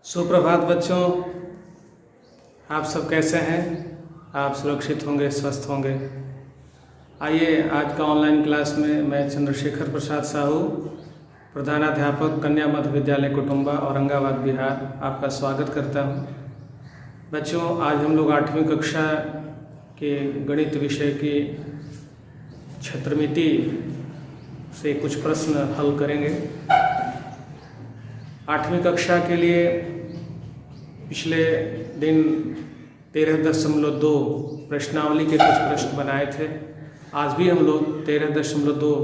सुप्रभात बच्चों, आप सब कैसे हैं? आप सुरक्षित होंगे, स्वस्थ होंगे। आइए आज का ऑनलाइन क्लास में मैं चंद्रशेखर प्रसाद साहू, प्रधानाध्यापक कन्या मध्य विद्यालय कुटुंबा, औरंगाबाद, बिहार, आपका स्वागत करता हूं। बच्चों, आज हम लोग 8वीं कक्षा के गणित विषय की क्षेत्रमिति से कुछ प्रश्न हल करेंगे। 8वीं कक्षा के लिए पिछले दिन 13.2 प्रश्नावली के कुछ प्रश्न बनाए थे। आज भी हम लोग 13.2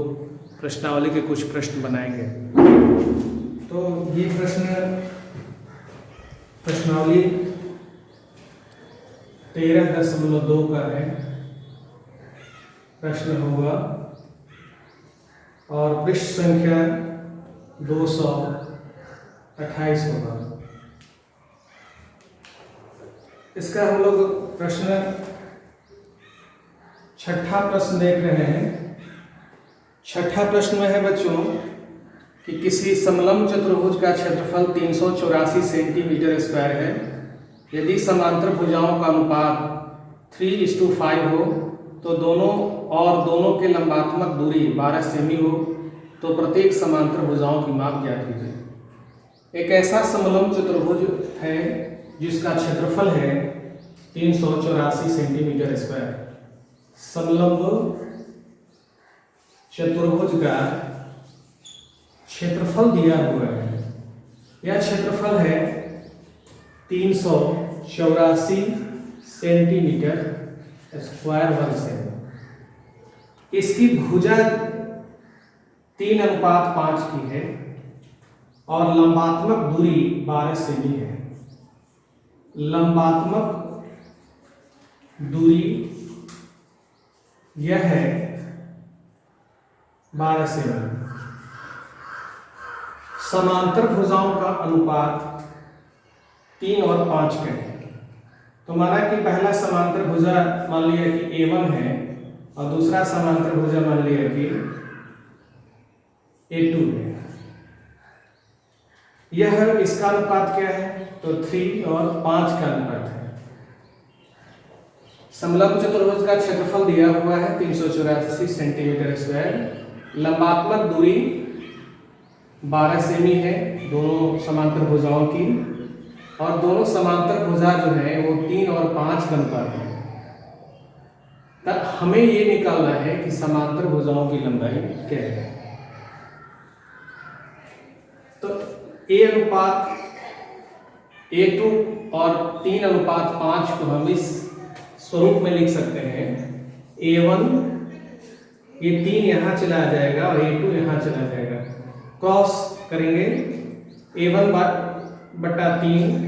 प्रश्नावली के कुछ प्रश्न बनाएंगे। तो ये प्रश्नावली 13.2 का है, प्रश्न होगा और पृष्ठ संख्या 228 होगा। इसका हम लोग छठा प्रश्न देख रहे हैं। छठा प्रश्न में है बच्चों कि किसी समलंब चतुर्भुज का क्षेत्रफल 384 सेंटीमीटर स्क्वायर है। यदि समांतर भुजाओं का अनुपात 3:5 हो तो दोनों के लंबात्मक दूरी 12 सेमी हो तो प्रत्येक समांतर भुजाओं की माप ज्ञात कीजिए। एक ऐसा समलंब चतुर्भुज है जिसका क्षेत्रफल है 384 सेंटीमीटर स्क्वायर। समलंब चतुर्भुज का क्षेत्रफल दिया हुआ है। यह क्षेत्रफल है 384 सेंटीमीटर स्क्वायर वर्ग सेमी। इसकी भुजा 3:5 की है और लंबात्मक दूरी 12 सेमी है। लंबात्मक दूरी यह है 12 सेमी। समांतर भुजाओं का अनुपात 3 और 5 का है। तो माना कि पहला समांतर भुजा मान लिया कि A1 है और दूसरा समांतर भुजा मान लिया कि A2 है। यह इसका अनुपात क्या है? तो 3 और 5 का अनुपात है। समलंब चतुर्भुज का क्षेत्रफल दिया हुआ है 384 सेंटीमीटर स्क्वायर। लंबात्मक दूरी 12 सेमी है दोनों समांतर भुजाओं की, और दोनों समांतर भुजा जो है वो 3 और 5 का अनुपात है। तब हमें ये निकालना है कि समांतर भुजाओं की लंबाई क्या है। तो A अनुपात A2 और 3:5 को हम इस स्वरूप में लिख सकते हैं। A1 ये 3 यहाँ चला जाएगा और A2 यहाँ चला जाएगा। क्रॉस करेंगे A1 बटा 3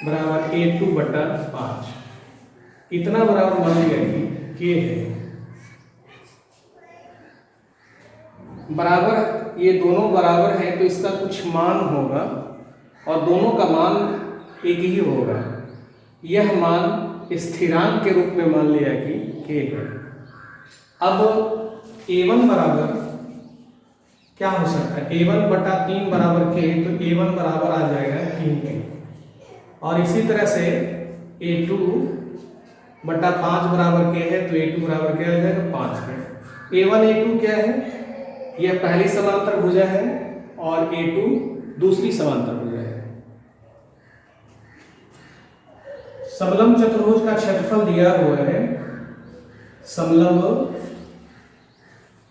बराबर A2 बटा 5। इतना बराबर मान लिया कि K है। बराबर, ये दोनों बराबर है तो इसका कुछ मान होगा और दोनों का मान एक ही होगा। यह मान स्थिरांक के रूप में मान लिया कि K है। अब A1 बराबर क्या हो सकता है? A1 बटा 3 बराबर K, तो A1 बराबर आ जाएगा 3K। और इसी तरह से A2 बटा 5 बराबर K है तो A2 बराबर क्या आ जाएगा? 5K। A1 A2 क्या है? यह पहली समांतर भुजा है और A2 दूसरी समांतर भुजा है। समलंब चतुर्भुज का क्षेत्रफल दिया हुआ है। समलंब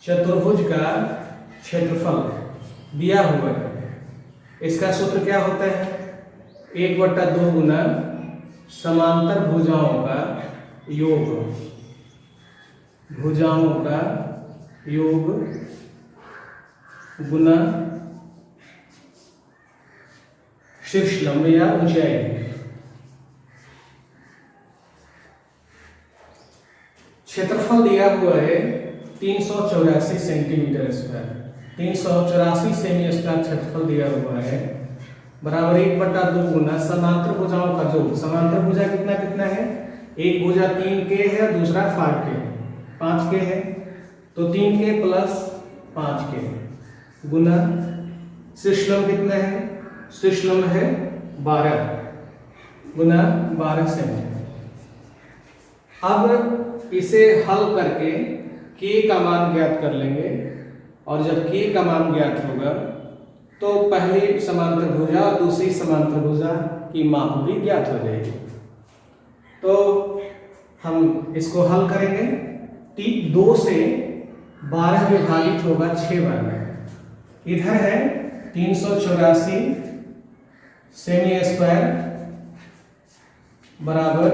चतुर्भुज का क्षेत्रफल दिया हुआ है। इसका सूत्र क्या होता है? 1/2 गुना समांतर भुजाओं का योग, भुजाओं का योग गुना शीर्ष लंब या ऊंचाई। क्षेत्रफल दिया हुआ है 384 सेंटीमीटर स्क्वायर। 384 सेमी स्क्वायर क्षेत्रफल दिया हुआ है, बराबर 1/2 गुना समांतर भुजाओं का योग। समांतर भुजा कितना कितना है? एक भुजा 3K है, दूसरा 5K है, तो 3K प्लस 5K गुना शीर्ष लंब कितना है? शीर्ष लंब है 12 गुना 12 सेमी। अब इसे हल करके k का मान ज्ञात कर लेंगे, और जब k का मान ज्ञात होगा तो पहली समांतर भुजा और दूसरी समांतर भुजा की माप भी ज्ञात हो जाएगी। तो हम इसको हल करेंगे। 2 से 12 विभाजित होगा 6 बार में। इधर है 384 सेमी स्क्वायर बराबर,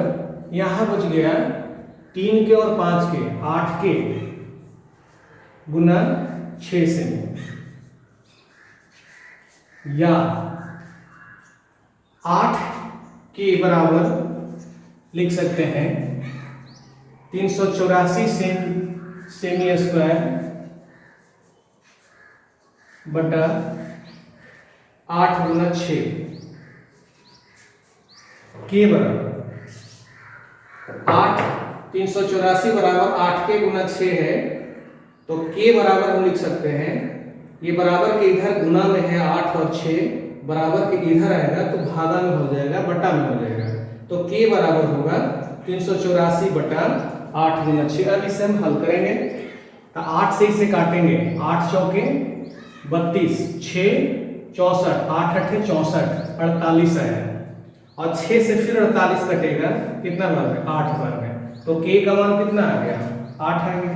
यहाँ बच गया 3 के और 5 के 8 के गुना 6 सेमी, या 8 के बराबर लिख सकते हैं 384 सेमी स्क्वायर बटा 8 गुना 6 के बराबर 8। 384 बराबर 8 के गुना 6 है, तो के बराबर हम लिख सकते हैं, ये बराबर के इधर गुना में है 8 और 6, बराबर के इधर आएगा तो भागा में हो जाएगा, बटा में हो जाएगा। तो के बराबर होगा 384 बटा 8 गुना 6। अब इसे हम हल करेंगे तो 8 से इसे काटेंगे, 8 चौके 32, 6 64, 8 अठे 64, 48 आया, और 6 से फिर 48 कटेगा, कितना बार में? 8 बार में। तो के का मान कितना आ गया? 8 आ गया।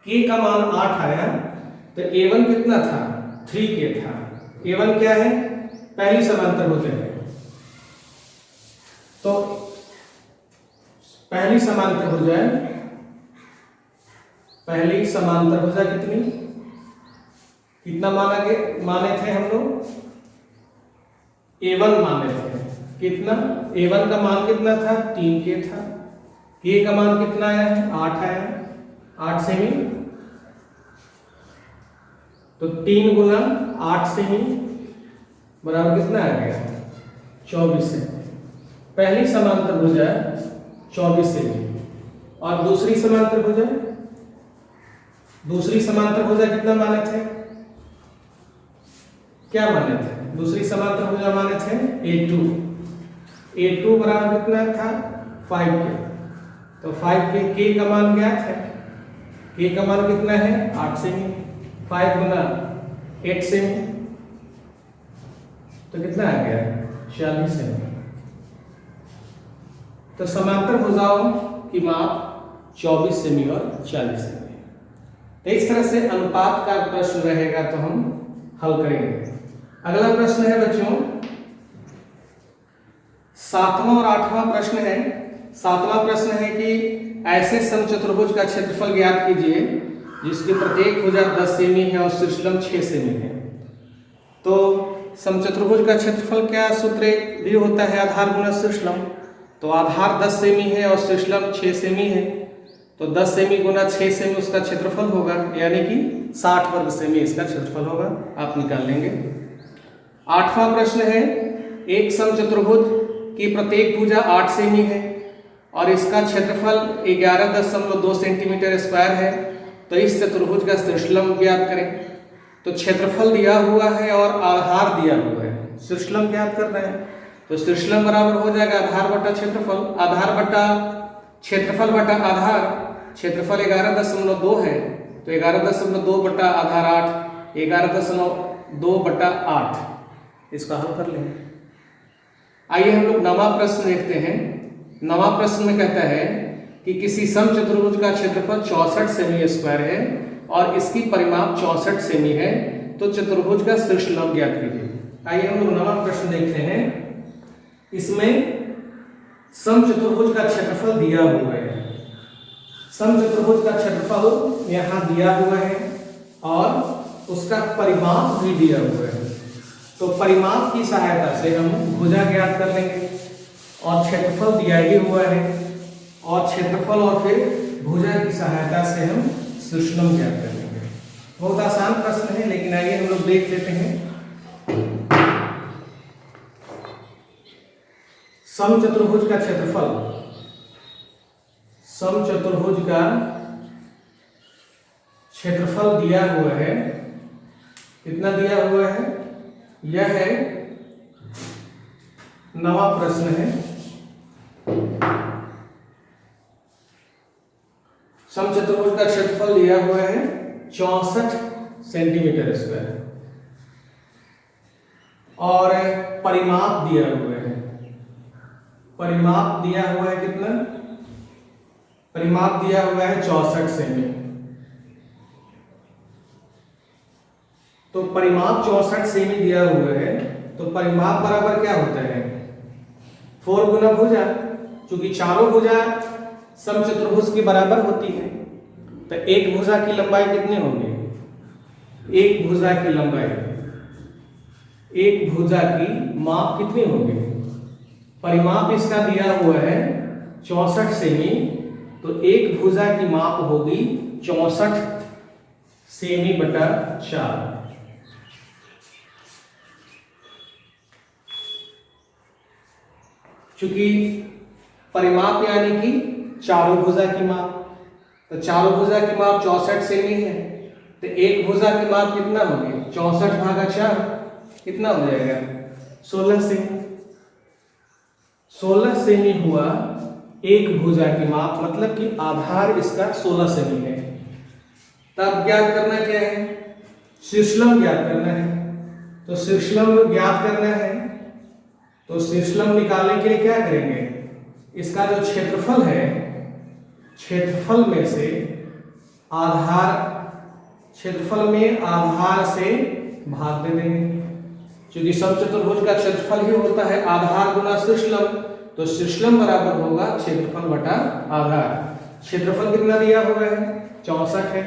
के का मान 8 आया तो A1 कितना था? 3K था। A1 क्या है? पहली समांतर भुजा है। तो पहली समांतर भुजा है, पहली समांतर भुजा कितना माने थे हम लोग? A1 माने थे। कितना? A1 का मान कितना था? 3K था। K का मान कितना आया है? 8 आया, 8 सेमी। तो 3 गुना 8 सेमी बराबर कितना आ गया? 24 सेमी। पहली समांतर भुजा 24 सेमी, और दूसरी समांतर भुजा कितना माने थे? क्या माने थे? दूसरी समांतर भुजा माने थे A2 बराबर कितना था? 5K। तो 5K के का मान क्या है? के का मान कितना है? 8 सेमी। 5 गुना 8 सेमी, तो कितना आ गया? 40 सेमी। तो समांतर भुजाओं की माप 24 सेमी और 40 सेमी। तो इस तरह से अनुपात का प्रश्न रहेगा तो हम हल करेंगे। अगला प्रश्न है बच्चों 7वां और 8वां प्रश्न है। 7वां प्रश्न है कि ऐसे समचतुर्भुज का क्षेत्रफल ज्ञात कीजिए जिसकी प्रत्येक भुजा 10 सेमी है और शीर्षलंब 6 सेमी है। तो समचतुर्भुज का क्षेत्रफल क्या सूत्र भी होता है? आधार गुना शीर्षलंब। तो आधार 10 सेमी है और शीर्षलंब 6 सेमी है, तो 10 सेमी गुना 6 सेमी उसका क्षेत्रफल होगा, यानी कि 60 वर्ग सेमी इसका क्षेत्रफल होगा। आप निकाल लेंगे। 8वां प्रश्न है एक समचतुर्भुज की प्रत्येक भुजा 8 सेमी है और इसका क्षेत्रफल 11.2 सेंटीमीटर स्क्वायर है। तो इस चतुर्भुज का शीर्षलंब ज्ञात करें। तो क्षेत्रफल दिया हुआ है और आधार दिया हुआ है, शीर्षलंब ज्ञात करना है। तो शीर्षलंब बराबर हो जाएगा आधार बटा क्षेत्रफल, आधार बटा क्षेत्रफल बटा आधार। क्षेत्रफल 11.2 है, तो 11.2 बटा आधार 8, 11.2 बटा 8। इसका हल कर लेंगे। आइए हम लोग 9वां प्रश्न देखते हैं। 9वां प्रश्न में कहता है कि किसी समचतुर्भुज का क्षेत्रफल 64 सेमी स्क्वायर है और इसकी परिमाप 64 सेमी है, तो चतुर्भुज का शीर्षलंब ज्ञात कीजिए। आइए हम लोग 9वां प्रश्न देखते हैं। इसमें समचतुर्भुज का क्षेत्रफल दिया हुआ है। समचतुर्भुज का क्षेत्रफल यहाँ दिया हुआ है और उसका परिमाप भी दिया हुआ है। तो परिमाप की सहायता से हम भुजा ज्ञात कर लेंगे और क्षेत्रफल दिया ही हुआ है, और क्षेत्रफल और फिर भुजा की सहायता से हम शीर्षलंब ज्ञात कर लेंगे। बहुत आसान प्रश्न है, लेकिन आइए हम लोग देख लेते हैं। समचतुर्भुज का क्षेत्रफल, समचतुर्भुज का क्षेत्रफल दिया हुआ है। कितना दिया हुआ है? यह है 9वां प्रश्न है, समचतुर्भुज का क्षेत्रफल दिया हुआ है 64 सेंटीमीटर स्क्वायर और परिमाप दिया हुआ है, परिमाप दिया हुआ है कितना, परिमाप दिया हुआ है 64 सेमी। तो परिमाप 64 सेमी दिया हुआ है, तो परिमाप बराबर क्या होता है, 4 गुना भुजा, क्योंकि चारों भुजा समचतुर्भुज के बराबर होती है। तो एक भुजा की लंबाई कितनी होगी, एक भुजा की लंबाई, एक भुजा की माप कितनी होगी, परिमाप इसका दिया हुआ है 64 सेमी, तो एक भुजा की माप होगी 64 सेमी बटा 4। चूंकि परिमाप यानी कि चारों भुजा की माप, तो चारों भुजा की माप 64 सेमी है, तो एक भुजा की माप कितना होगी, 64 भागा 4 कितना हो जाएगा, 16 सेमी। 16 सेमी हुआ एक भुजा की माप, मतलब कि आधार इसका 16 सेमी है। तब ज्ञात करना क्या है, शीर्षलंब ज्ञात करना है। तो शीर्षलंब ज्ञात करना है, तो शीर्षलंब निकालने के लिए क्या करेंगे, इसका जो क्षेत्रफल है, क्षेत्रफल में से आधार, क्षेत्रफल में आधार से भाग दे देंगे, क्योंकि समचतुर्भुज का क्षेत्रफल ही होता है आधार गुना शीर्षलंब। तो शीर्षलंब बराबर होगा क्षेत्रफल बटा आधार। क्षेत्रफल कितना दिया हुआ है, 64 है,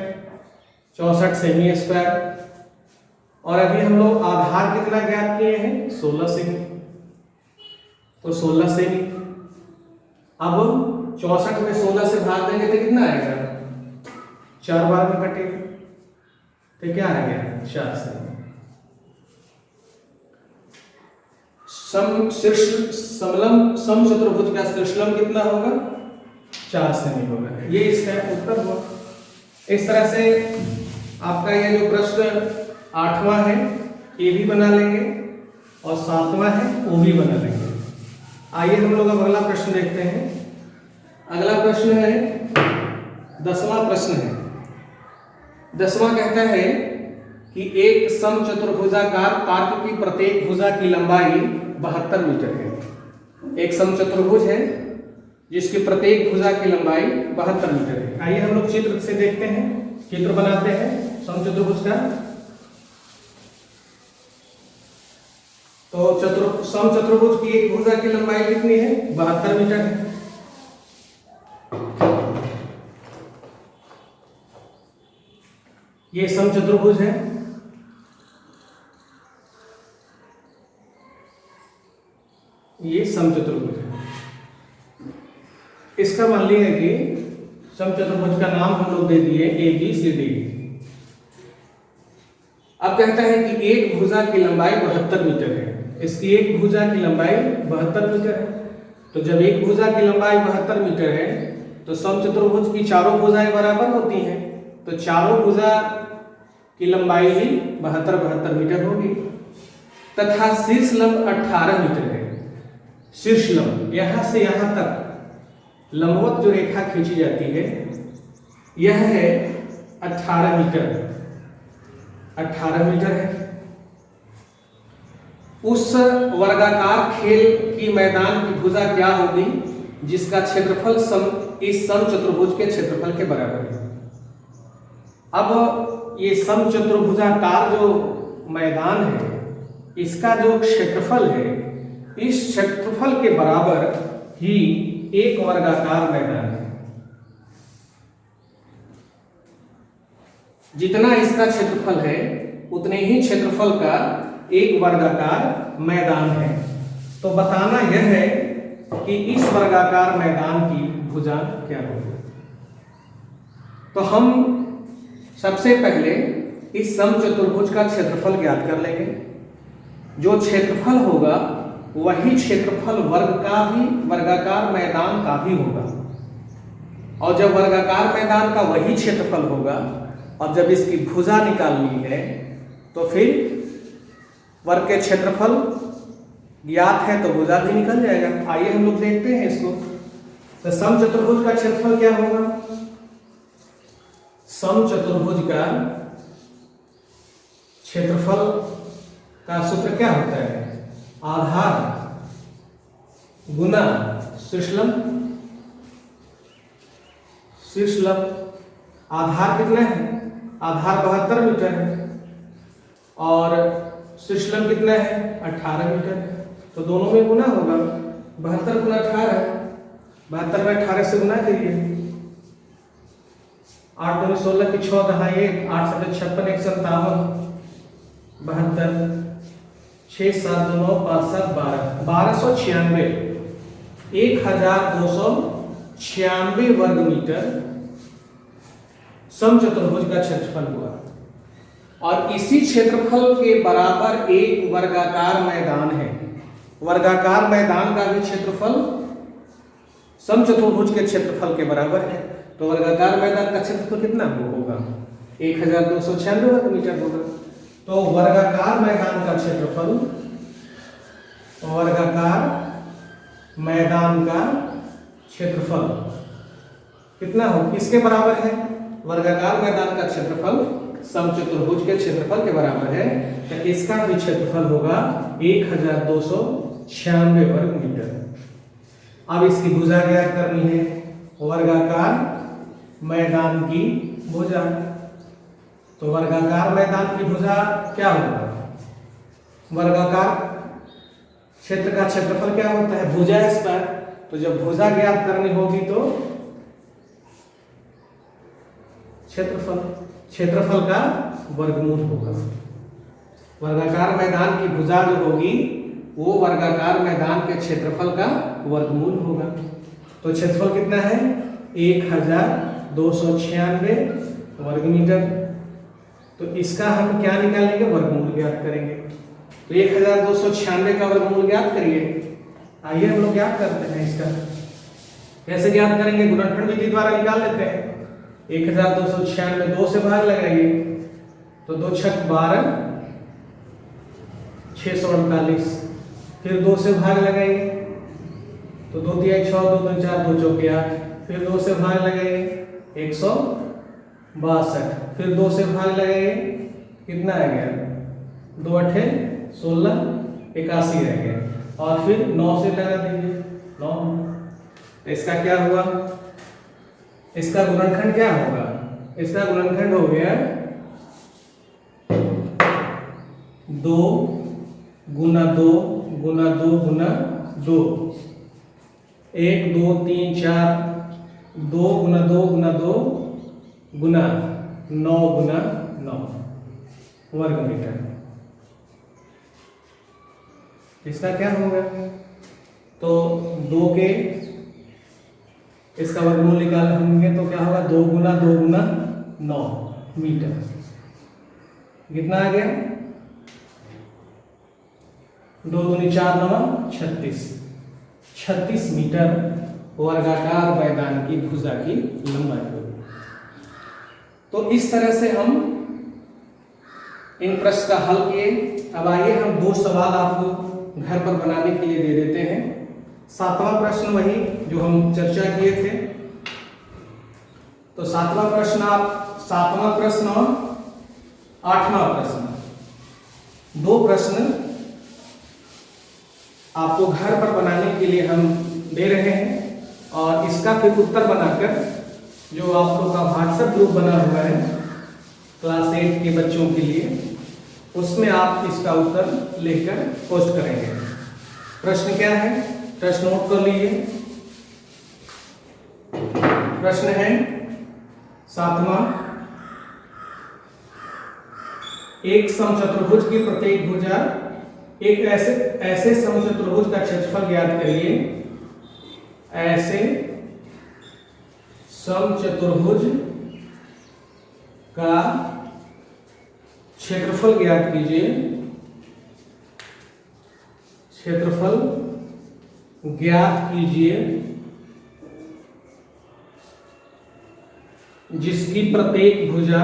64 सेमी स्क्वायर, और अभी हम लोग आधार कितना ज्ञात किए हैं, 16 सेमी, तो 16 सेमी। अब 64 में 16 से भाग देंगे तो कितना आएगा, 4 बार में कटेगा, तो क्या आ गया, 4 सेमी। समचतुर्भुज का शीर्षलंब कितना होगा, 4 सेमी होगा। ये इसका उत्तर हुआ। इस तरह से आपका ये जो प्रश्न 8वां है ये भी बना लेंगे और 7वां है वो भी बना लेंगे। आइए हम लोग अब अगला प्रश्न देखते हैं। अगला प्रश्न है 10वां प्रश्न है। 10वां कहता है कि एक समचतुर्भुजाकार पार्क की प्रत्येक भुजा की लंबाई 72 मीटर है। एक समचतुर्भुज है जिसकी प्रत्येक भुजा की लंबाई 72 मीटर है। आइए हम लोग चित्र से देखते हैं, चित्र बनाते हैं समचतुर्भुज का। तो समचतुर्भुज की एक भुजा की लंबाई कितनी है, 72 मीटर है। ये समचतुर्भुज है, ये समचतुर्भुज है। इसका मान लिया कि समचतुर्भुज का नाम हम लोग दे दिए ABCD। अब कहता है कि एक भुजा की लंबाई 72 मीटर है। इसकी एक भुजा की लंबाई 72 मीटर है। तो जब एक भुजा की लंबाई 72 मीटर है तो समचतुर्भुज की चारों भुजाएं बराबर होती हैं, तो चारों भुजा की लंबाई भी 72 मीटर होगी। तथा शीर्षलंब 18 मीटर है। शीर्षलंब यहां से यहां तक लंबवत जो रेखा खींची जाती है यह है 18 मीटर, 18 मीटर है। उस वर्गाकार खेल की मैदान की भुजा क्या होगी जिसका क्षेत्रफल इस समचतुर्भुज के क्षेत्रफल के बराबर है। अब ये समचतुर्भुजाकार जो मैदान है इसका जो क्षेत्रफल है इस क्षेत्रफल के बराबर ही एक वर्गाकार मैदान है। जितना इसका क्षेत्रफल है उतने ही क्षेत्रफल का एक वर्गाकार मैदान है। तो बताना यह है कि इस वर्गाकार मैदान की भुजा क्या होगी। तो हम सबसे पहले इस समचतुर्भुज का क्षेत्रफल ज्ञात कर लेंगे। जो क्षेत्रफल होगा वही क्षेत्रफल वर्गाकार मैदान का भी होगा, और जब वर्गाकार मैदान का वही क्षेत्रफल होगा और जब इसकी भुजा निकालनी है तो फिर वर्ग के क्षेत्रफल ज्ञात है तो भुजा भी निकल जाएगा। आइए हम लोग देखते हैं इसको। तो समचतुर्भुज का क्षेत्रफल क्या होगा? समचतुर्भुज का क्षेत्रफल का सूत्र क्या होता है? आधार गुना शीर्षलम। शीर्षलम आधार कितना है? आधार 72 मीटर है और शीर्षलम कितना है? 18 मीटर है। तो दोनों में गुना होगा। 72 गुना 18, 72 में 18 से गुना करिए। 8 दूनी 16 की 6 दहा 1, 8 7 56 1 57, 72, 6 7 2 9 5 7 12, 1296, 1296 वर्ग मीटर समचतुर्भुज का क्षेत्रफल हुआ। और इसी क्षेत्रफल के बराबर एक वर्गाकार मैदान है। वर्गाकार मैदान का भी क्षेत्रफल समचतुर्भुज के क्षेत्रफल के बराबर है। तो वर्गाकार मैदान का क्षेत्रफल कितना होगा? 1296 वर्ग मीटर होगा। तो वर्गाकार मैदान का क्षेत्रफल, वर्गाकार मैदान का क्षेत्रफल कितना हो? किसके बराबर है? वर्गाकार मैदान का क्षेत्रफल समचतुर्भुज के क्षेत्रफल के बराबर है। तो इसका भी क्षेत्रफल होगा 1296 वर्ग मीटर। अब इसकी भुजा ज्ञात करनी है। वर्गाकार मैदान की भुजा। तो वर्गाकार मैदान की भुजा क्या होगा? वर्गाकार क्षेत्र का क्षेत्रफल क्या होता है? भुजा स्क्वायर। तो जब भुजा ज्ञात करनी होगी तो क्षेत्रफल का वर्गमूल होगा। वर्गाकार मैदान की भुजा जो होगी वो वर्गाकार मैदान के क्षेत्रफल का वर्गमूल होगा। तो क्षेत्रफल कितना है? 1296 वर्ग मीटर। तो इसका हम क्या निकालेंगे? वर्गमूल ज्ञात करेंगे। तो 1296 का वर्गमूल ज्ञात करिए। आइए हम लोग ज्ञात करते हैं। इसका कैसे ज्ञात करेंगे? गुणनखंड विधि द्वारा निकाल लेते हैं। 1296 2 से भाग लगाइए तो 2 छक 12, 648। फिर 2 से भाग लगाइए तो 2 तिया 6, 2 दूनी 4, 2 चौके 8। फिर 2 से भाग लगाइए 162। फिर 2 से भाग लगाइए, कितना आ गया? 2 8 16, 81 रह गया। और फिर 9 से लगा दीजिए 9। इसका क्या हुआ? इसका गुणनखंड क्या होगा? इसका गुणनखंड हो गया 2 गुना 2 गुना 2 गुना 2। 1 2 3 4, 2 गुना 2 गुना 2 गुना 9 गुना 9 वर्ग मीटर। इसका क्या होगा? तो 2 के इसका वर्गमूल निकाल होंगे तो क्या होगा? 2 गुना 9 मीटर। कितना आ गया? 2 दूनी 4 9 36 मीटर वर्गाकार मैदान की भुजा की लंबाई होगी। तो इस तरह से हम इन प्रश्न का हल किए। अब आइए हम 2 सवाल आपको घर पर बनाने के लिए दे देते हैं। 7वां प्रश्न वही जो हम चर्चा किए थे। तो 7वां प्रश्न और 8वां प्रश्न, 2 प्रश्न आपको घर पर बनाने के लिए हम दे रहे हैं। और इसका फिर उत्तर बनाकर जो आप लोग का व्हाट्सएप ग्रुप बना हुआ है क्लास 8 के बच्चों के लिए, उसमें आप इसका उत्तर लेकर पोस्ट करेंगे। प्रश्न क्या है? प्रश्न नोट कर लीजिए। प्रश्न है 7वां। एक समचतुर्भुज की प्रत्येक भुजा, एक ऐसे समचतुर्भुज का क्षेत्रफल ज्ञात करिए। ऐसे समचतुर्भुज का क्षेत्रफल ज्ञात कीजिए। क्षेत्रफल ज्ञात कीजिए जिसकी प्रत्येक भुजा,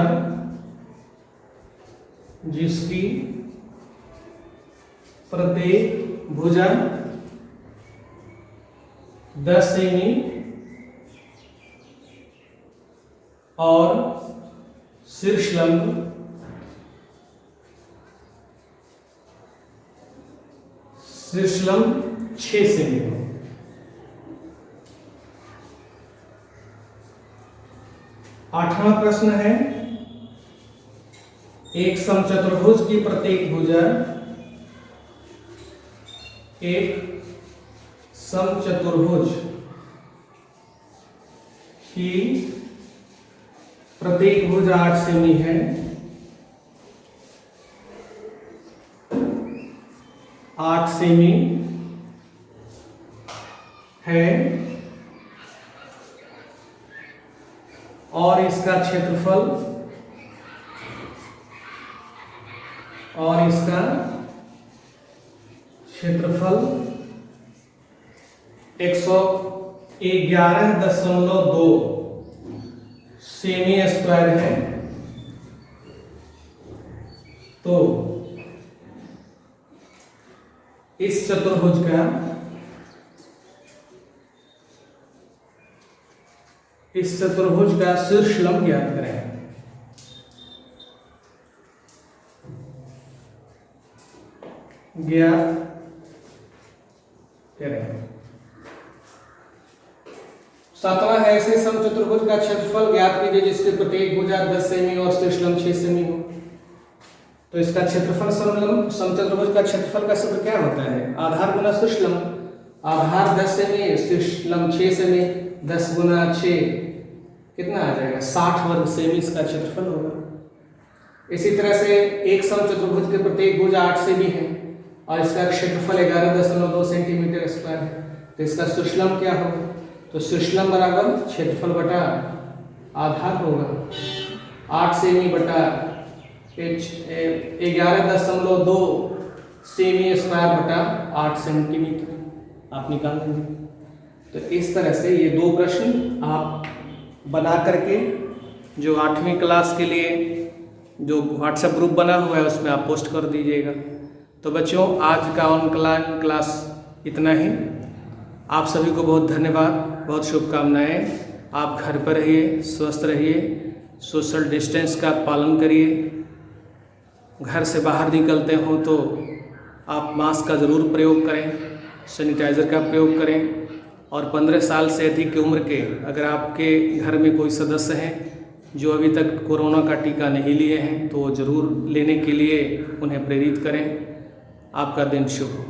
जिसकी प्रत्येक भुजा 10 सेमी और शीर्षलंब 6 सेमी हो। आठवां प्रश्न है, एक समचतुर्भुज की प्रत्येक भुजा की प्रत्येक भुजा 8 सेमी है। 8 सेमी है और इसका क्षेत्रफल 111.2 सेमी स्क्वायर है। तो इस चतुर्भुज का शीर्षलंब ज्ञात करें। सातवां है, ऐसे समचतुर्भुज का क्षेत्रफल ज्ञात कीजिए जिसके प्रत्येक भुजा 10 सेमी और शीर्षलंब 6 सेमी हो। तो इसका क्षेत्रफल समचतुर्भुज का क्षेत्रफल का सूत्र क्या होता है? आधार गुना शीर्षलंब। आधार 10 सेमी, शीर्षलंब 6 सेमी, 10 गुना 6 कितना आ जाएगा? 60 वर्ग सेमी इसका क्षेत्रफल होगा। इसी तरह से एक समचतुर्भुज के प्रत्येक भुजा 8 सेमी है और इसका क्षेत्रफल 11.2 सेंटीमीटर स्क्वायर है। तो इसका शीर्षलंब क्या होगा? तो शीर्षलंब बराबर क्षेत्रफल बटा आधार होगा। 8 सेमी बटा 11.2 सेमी स्क्वायर बटा 8 सेंटीमीटर आप निकाल लेंगे। तो इस तरह से ये 2 प्रश्न आप बना करके जो 8वीं क्लास के लिए जो व्हाट्सएप ग्रुप बना हुआ है उसमें आप पोस्ट कर दीजिएगा। तो बच्चों, आज का ऑनलाइन क्लास इतना ही। आप सभी को बहुत धन्यवाद, बहुत शुभकामनाएं। आप घर पर रहिए, स्वस्थ रहिए, सोशल डिस्टेंस का पालन करिए। घर से बाहर निकलते हो तो आप मास्क का ज़रूर प्रयोग करें, सैनिटाइज़र का प्रयोग करें। और 15 साल से अधिक की उम्र के अगर आपके घर में कोई सदस्य हैं जो अभी तक कोरोना का टीका नहीं लिए हैं तो ज़रूर लेने के लिए उन्हें प्रेरित करें। आपका दिन शुभ हो।